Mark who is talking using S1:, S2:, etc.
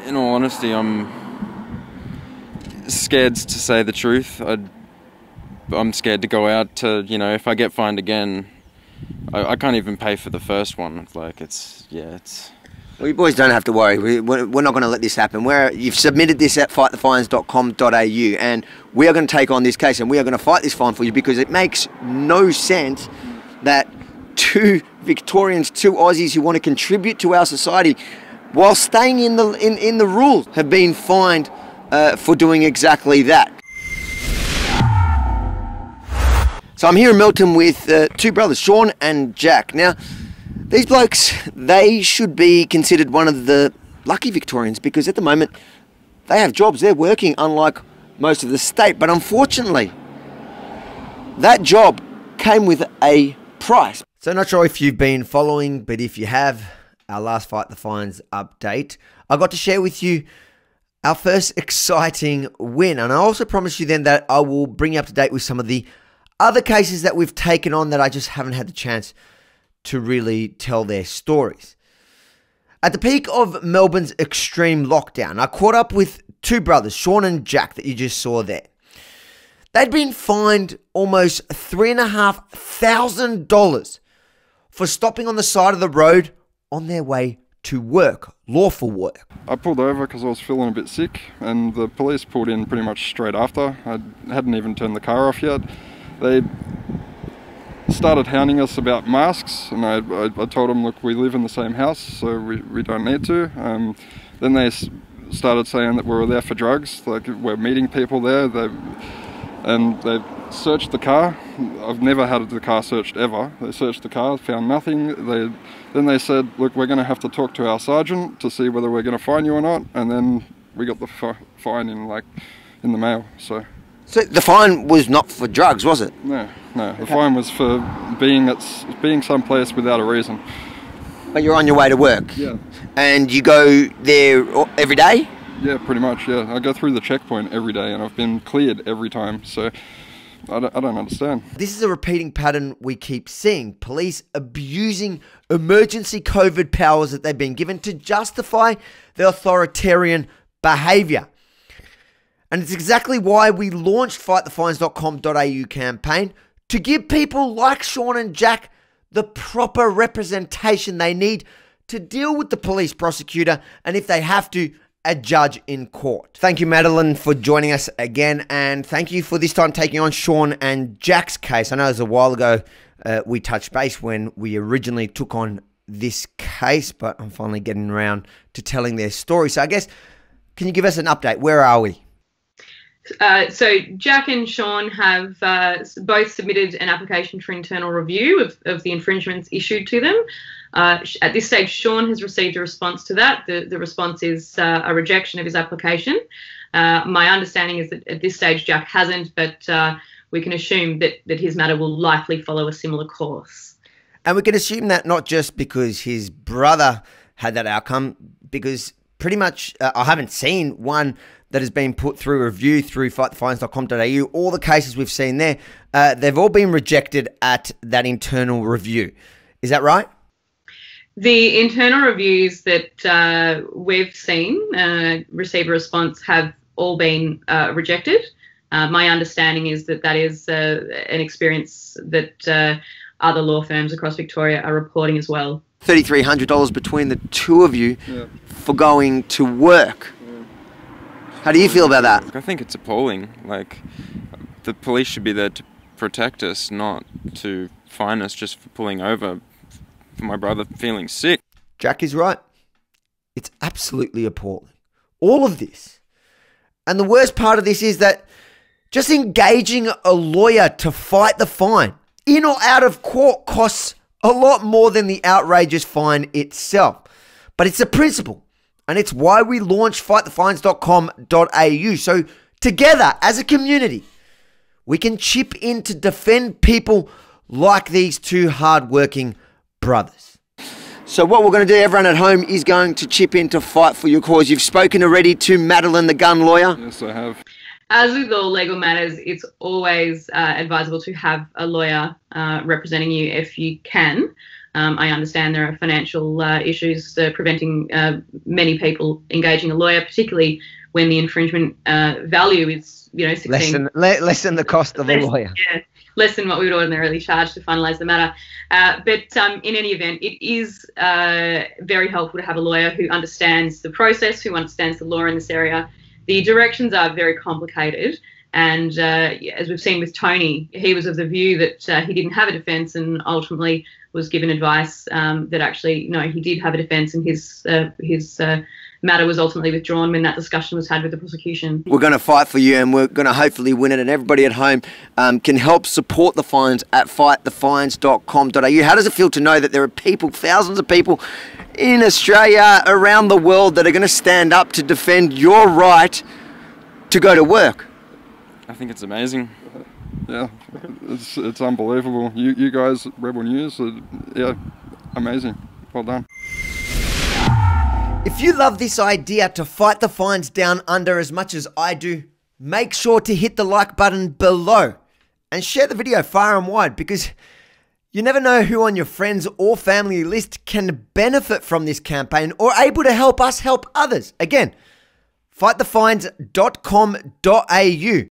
S1: In all honesty, I'm scared to say the truth. I'm scared to go out to, if I get fined again, I can't even pay for the first one. It's.
S2: Well, you boys don't have to worry. We're not going to let this happen. You've submitted this at fightthefines.com.au, and we are going to take on this case, and we are going to fight this fine for you, because it makes no sense that two Victorians, two Aussies who want to contribute to our society, while staying in the rules, have been fined for doing exactly that. So I'm here in Melbourne with two brothers, Sean and Jack. Now, these blokes, they should be considered one of the lucky Victorians, because at the moment they have jobs, they're working, unlike most of the state. But unfortunately, that job came with a price. So not sure if you've been following, but if you have, our last Fight the Fines update, I got to share with you our first exciting win. And I also promised you then that I will bring you up to date with some of the other cases that we've taken on that I just haven't had the chance to really tell their stories. At the peak of Melbourne's extreme lockdown, I caught up with two brothers, Sean and Jack, that you just saw there. They'd been fined almost $3,500 for stopping on the side of the road on their way to work, lawful work.
S3: I pulled over because I was feeling a bit sick, and the police pulled in pretty much straight after. I hadn't even turned the car off yet. They started hounding us about masks, and I told them, look, we live in the same house, so we don't need to. Then they started saying that we were there for drugs, like we're meeting people there, and they searched the car. I've never had the car searched ever. They searched the car, found nothing. Then they said, look, we're going to have to talk to our sergeant to see whether we're going to fine you or not, and then we got the fine in the mail. So
S2: the fine was not for drugs, was it?
S3: No. The fine was for being someplace without a reason.
S2: But you're on your way to work?
S3: Yeah. And
S2: you go there every day?
S3: Yeah, pretty much, yeah. I go through the checkpoint every day, and I've been cleared every time, so I don't understand.
S2: This is a repeating pattern we keep seeing. Police abusing emergency COVID powers that they've been given to justify their authoritarian behaviour. And it's exactly why we launched fightthefines.com.au campaign, to give people like Sean and Jack the proper representation they need to deal with the police prosecutor, and if they have to, a judge in court. Thank you, Madeline, for joining us again, and thank you for this time taking on Sean and Jack's case. I know it was a while ago we touched base when we originally took on this case, but I'm finally getting around to telling their story. So I guess, can you give us an update? Where are we?
S4: So Jack and Sean have both submitted an application for internal review of the infringements issued to them. At this stage, Sean has received a response to that. The response is a rejection of his application. My understanding is that at this stage Jack hasn't, but we can assume that his matter will likely follow a similar course.
S2: And we can assume that not just because his brother had that outcome, because pretty much I haven't seen one that has been put through review through fightthefines.com.au. All the cases we've seen there, they've all been rejected at that internal review. Is that right?
S4: The internal reviews that we've seen receive a response have all been rejected. My understanding is that is an experience that other law firms across Victoria are reporting as well.
S2: $3,300 between the two of you for going to work. How do you feel about that?
S1: I think it's appalling. The police should be there to protect us, not to fine us just for pulling over for my brother feeling sick.
S2: Jack is right. It's absolutely appalling. All of this. And the worst part of this is that just engaging a lawyer to fight the fine, in or out of court, costs a lot more than the outrageous fine itself. But it's a principle. And it's why we launched fightthefines.com.au. So together, as a community, we can chip in to defend people like these two hardworking brothers. So what we're going to do, everyone at home, is going to chip in to fight for your cause. You've spoken already to Madeline, the gun lawyer.
S3: Yes, I have.
S4: As with all legal matters, it's always advisable to have a lawyer representing you if you can. I understand there are financial issues preventing many people engaging a lawyer, particularly when the infringement value is, you know, 16.
S2: Less than the cost of a lawyer.
S4: Yeah, less than what we would ordinarily charge to finalise the matter. But in any event, it is very helpful to have a lawyer who understands the process, who understands the law in this area. The directions are very complicated. And as we've seen with Tony, he was of the view that he didn't have a defence, and ultimately was given advice that actually, no, he did have a defence, and his matter was ultimately withdrawn when that discussion was had with the prosecution.
S2: We're going to fight for you, and we're going to hopefully win it, and everybody at home can help support the fines at fightthefines.com.au. How does it feel to know that there are people, thousands of people in Australia, around the world, that are going to stand up to defend your right to go to work?
S1: I think it's amazing.
S3: Yeah, it's unbelievable. You guys, Rebel News, yeah, amazing. Well done.
S2: If you love this idea to fight the fines down under as much as I do, make sure to hit the like button below and share the video far and wide, because you never know who on your friends or family list can benefit from this campaign or able to help us help others. Again, fightthefines.com.au.